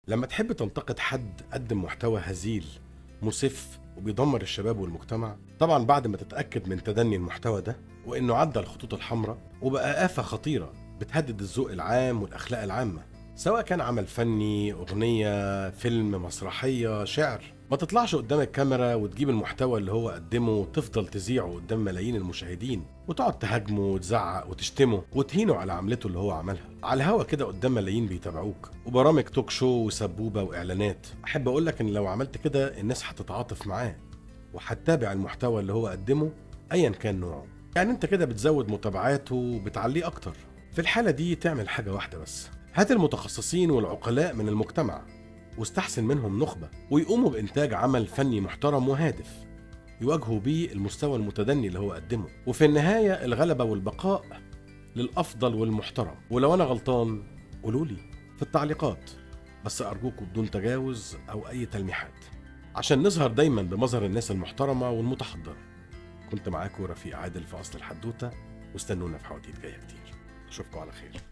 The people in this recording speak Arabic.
لما تحب تنتقد حد قدم محتوى هزيل مسف وبيدمر الشباب والمجتمع، طبعا بعد ما تتأكد من تدني المحتوى ده وإنه عدى الخطوط الحمراء وبقى آفة خطيرة بتهدد الذوق العام والأخلاق العامة، سواء كان عمل فني، أغنية، فيلم، مسرحية، شعر، ما تطلعش قدام الكاميرا وتجيب المحتوى اللي هو قدمه وتفضل تذيعه قدام ملايين المشاهدين وتقعد تهاجمه وتزعق وتشتمه وتهينه على عملته اللي هو عملها على الهوا كده قدام ملايين بيتابعوك وبرامج توك شو وسبوبة وإعلانات. أحب أقولك إن لو عملت كده الناس هتتعاطف معاه وهتتابع المحتوى اللي هو قدمه أيا كان نوعه. يعني أنت كده بتزود متابعاته وبتعليه أكتر. في الحالة دي تعمل حاجة واحدة بس، هات المتخصصين والعقلاء من المجتمع واستحسن منهم نخبة ويقوموا بإنتاج عمل فني محترم وهادف يواجهوا بيه المستوى المتدني اللي هو قدمه، وفي النهاية الغلبة والبقاء للأفضل والمحترم. ولو أنا غلطان قولولي في التعليقات، بس أرجوكوا بدون تجاوز أو أي تلميحات عشان نظهر دايما بمظهر الناس المحترمة والمتحضرة. كنت معاكم رفيق عادل في أصل الحدوتة، واستنونا في حواديت جاية كتير. أشوفكم على خير.